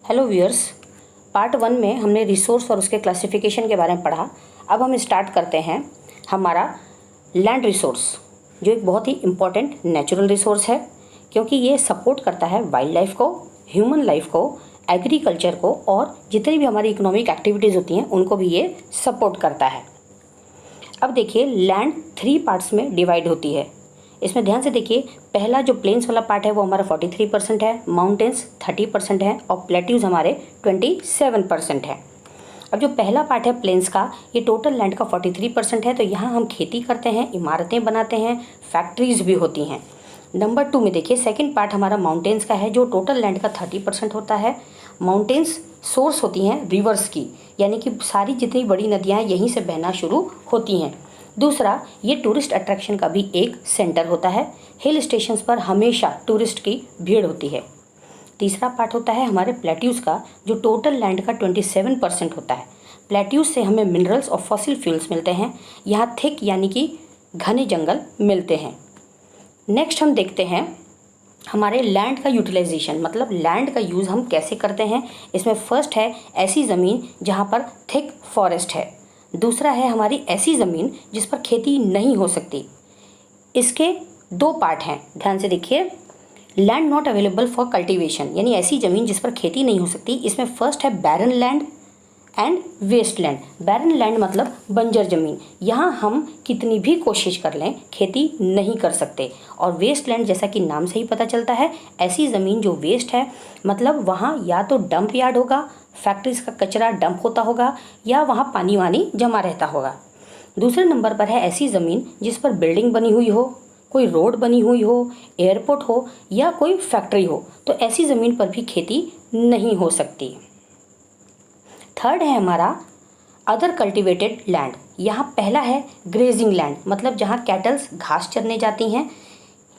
Hello viewers, part 1 में हमने resource और उसके क्लासिफिकेशन के बारे में पढ़ा। अब हम स्टार्ट करते हैं हमारा लैंड रिसोर्स, जो एक बहुत ही इम्पॉर्टेंट नेचुरल रिसोर्स है, क्योंकि ये सपोर्ट करता है वाइल्ड लाइफ को, ह्यूमन लाइफ को, एग्रीकल्चर को, और जितनी भी हमारी इकोनॉमिक एक्टिविटीज़ होती हैं उनको भी ये सपोर्ट करता है। अब देखिए, लैंड 3 पार्ट्स में डिवाइड होती है। इसमें ध्यान से देखिए, पहला जो प्लेन्स वाला पार्ट है वो हमारा 43% है, माउंटेन्स 30% है और प्लेट्यूज हमारे 27% है। अब जो पहला पार्ट है प्लेन्स का, ये टोटल लैंड का 43% है, तो यहाँ हम खेती करते हैं, इमारतें बनाते हैं, फैक्ट्रीज भी होती हैं। नंबर 2 में देखिए, सेकंड पार्ट हमारा माउंटेन्स का है, जो टोटल लैंड का 30% होता है। माउंटेन्स सोर्स होती हैं रिवर्स की, यानी कि सारी जितनी बड़ी नदियाँ हैं यहीं से बहना शुरू होती हैं। दूसरा, ये टूरिस्ट अट्रैक्शन का भी एक सेंटर होता है। हिल स्टेशंस पर हमेशा टूरिस्ट की भीड़ होती है। तीसरा पार्ट होता है हमारे प्लेट्यूज का, जो टोटल लैंड का 27% होता है। प्लेट्यूज से हमें मिनरल्स और फॉसिल फ्यूल्स मिलते हैं। यहाँ थिक यानी कि घने जंगल मिलते हैं। नेक्स्ट हम देखते हैं हमारे लैंड का यूटिलाइजेशन, मतलब लैंड का यूज़ हम कैसे करते हैं। इसमें फर्स्ट है ऐसी ज़मीन जहाँ पर थिक फॉरेस्ट है। दूसरा है हमारी ऐसी ज़मीन जिस पर खेती नहीं हो सकती। इसके 2 पार्ट हैं, ध्यान से देखिए। Land not available for cultivation, यानी ऐसी ज़मीन जिस पर खेती नहीं हो सकती। इसमें फर्स्ट है barren land and waste land. Barren land मतलब बंजर ज़मीन, यहाँ हम कितनी भी कोशिश कर लें खेती नहीं कर सकते। और वेस्ट लैंड, जैसा कि नाम से ही पता चलता है, ऐसी ज़मीन जो वेस्ट है, मतलब वहाँ या तो डंप यार्ड होगा, फैक्ट्रीज का कचरा डंप होता होगा, या वहाँ पानी वानी जमा रहता होगा। दूसरे नंबर पर है ऐसी ज़मीन जिस पर बिल्डिंग बनी हुई हो, कोई रोड बनी हुई हो, एयरपोर्ट हो या कोई फैक्ट्री हो, तो ऐसी ज़मीन पर भी खेती नहीं हो सकती। थर्ड है हमारा अदर कल्टिवेटेड लैंड। यहाँ पहला है ग्रेजिंग लैंड, मतलब जहाँ कैटल्स घास चरने जाती हैं,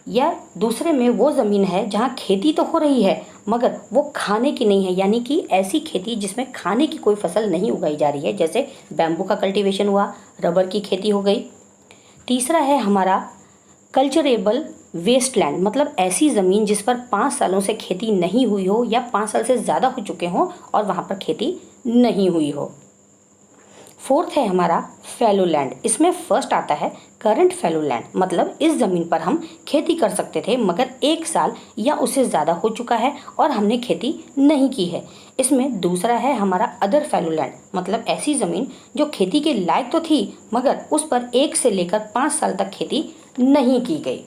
या दूसरे में वो ज़मीन है जहाँ खेती तो हो रही है मगर वो खाने की नहीं है, यानी कि ऐसी खेती जिसमें खाने की कोई फसल नहीं उगाई जा रही है, जैसे बैम्बू का कल्टीवेशन हुआ, रबर की खेती हो गई। तीसरा है हमारा कल्चरेबल वेस्ट लैंड, मतलब ऐसी ज़मीन जिस पर 5 सालों से खेती नहीं हुई हो या 5 साल से ज़्यादा हो चुके हों और वहाँ पर खेती नहीं हुई हो। फोर्थ है हमारा फैलो लैंड। इसमें फर्स्ट आता है करंट फैलो लैंड, मतलब इस ज़मीन पर हम खेती कर सकते थे मगर 1 साल या उससे ज़्यादा हो चुका है और हमने खेती नहीं की है। इसमें दूसरा है हमारा अदर फैलो लैंड, मतलब ऐसी ज़मीन जो खेती के लायक तो थी मगर उस पर 1 से लेकर 5 साल तक खेती नहीं की गई।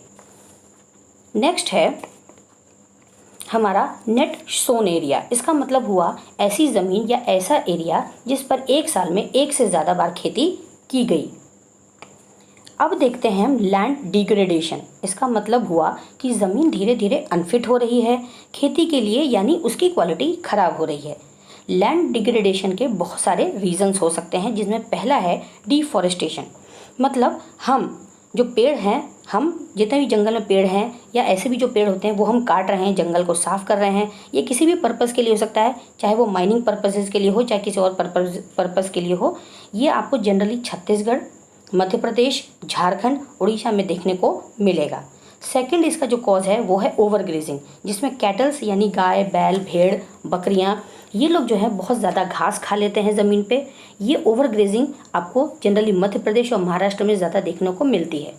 नेक्स्ट है हमारा नेट सोन एरिया। इसका मतलब हुआ ऐसी ज़मीन या ऐसा एरिया जिस पर 1 साल में 1 से ज़्यादा बार खेती की गई। अब देखते हैं हम लैंड डिग्रेडेशन। इसका मतलब हुआ कि ज़मीन धीरे धीरे अनफिट हो रही है खेती के लिए, यानी उसकी क्वालिटी ख़राब हो रही है। लैंड डिग्रेडेशन के बहुत सारे रीजंस हो सकते हैं, जिसमें पहला है डिफॉरेस्टेशन, मतलब हम जो पेड़ हैं, हम जितने भी जंगल में पेड़ हैं या ऐसे भी जो पेड़ होते हैं वो हम काट रहे हैं, जंगल को साफ़ कर रहे हैं। ये किसी भी पर्पज़ के लिए हो सकता है, चाहे वो माइनिंग पर्पसेस के लिए हो, चाहे किसी और पर्पज़ के लिए हो। ये आपको जनरली छत्तीसगढ़, मध्य प्रदेश, झारखंड, उड़ीसा में देखने को मिलेगा। सेकंड इसका जो कॉज है वो है ओवर ग्रेजिंग, जिसमें कैटल्स यानी गाय, बैल, भेड़, बकरियाँ, ये लोग जो है बहुत ज़्यादा घास खा लेते हैं ज़मीन पे। ये ओवर ग्रेजिंग आपको जनरली मध्य प्रदेश और महाराष्ट्र में ज़्यादा देखने को मिलती है।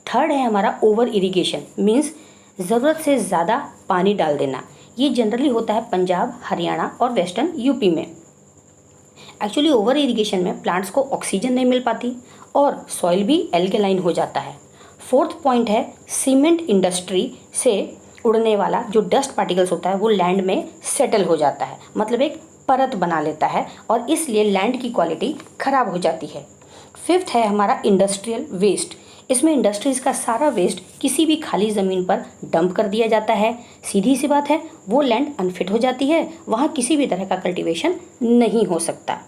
थर्ड है हमारा ओवर इरिगेशन, मीन्स ज़रूरत से ज़्यादा पानी डाल देना। ये जनरली होता है पंजाब, हरियाणा और वेस्टर्न यूपी में। एक्चुअली ओवर इरिगेशन में प्लांट्स को ऑक्सीजन नहीं मिल पाती और सॉइल भी एल्केलाइन हो जाता है। फोर्थ पॉइंट है सीमेंट इंडस्ट्री से उड़ने वाला जो डस्ट पार्टिकल्स होता है वो लैंड में सेटल हो जाता है, मतलब एक परत बना लेता है और इसलिए लैंड की क्वालिटी ख़राब हो जाती है। फिफ्थ है हमारा इंडस्ट्रियल वेस्ट। इसमें इंडस्ट्रीज़ का सारा वेस्ट किसी भी खाली ज़मीन पर डंप कर दिया जाता है। सीधी सी बात है, वो लैंड अनफिट हो जाती है, वहाँ किसी भी तरह का कल्टीवेशन नहीं हो सकता।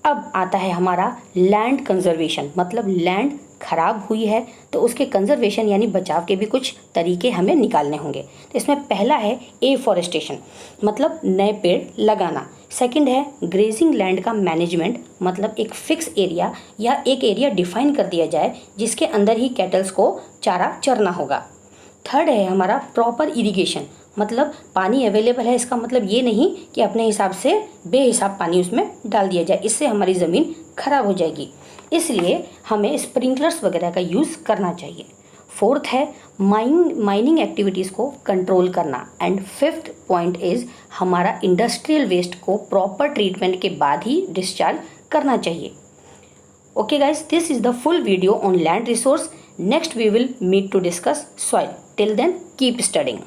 अब आता है हमारा लैंड कंजर्वेशन, मतलब लैंड खराब हुई है तो उसके कंजर्वेशन यानी बचाव के भी कुछ तरीके हमें निकालने होंगे। तो इसमें पहला है एफॉरेस्टेशन, मतलब नए पेड़ लगाना। सेकंड है ग्रेजिंग लैंड का मैनेजमेंट, मतलब एक फिक्स एरिया या एक एरिया डिफाइन कर दिया जाए जिसके अंदर ही कैटल्स को चारा चरना होगा। थर्ड है हमारा प्रॉपर इरिगेशन, मतलब पानी अवेलेबल है इसका मतलब ये नहीं कि अपने हिसाब से बेहिसाब पानी उसमें डाल दिया जाए, इससे हमारी ज़मीन खराब हो जाएगी, इसलिए हमें स्प्रिंकलर्स वगैरह का यूज़ करना चाहिए। फोर्थ है माइनिंग एक्टिविटीज़ को कंट्रोल करना। एंड फिफ्थ पॉइंट इज़ हमारा इंडस्ट्रियल वेस्ट को प्रॉपर ट्रीटमेंट के बाद ही डिस्चार्ज करना चाहिए। Okay guys, this is the full video on land resource. Next we will meet to discuss soil. Till then, keep studying.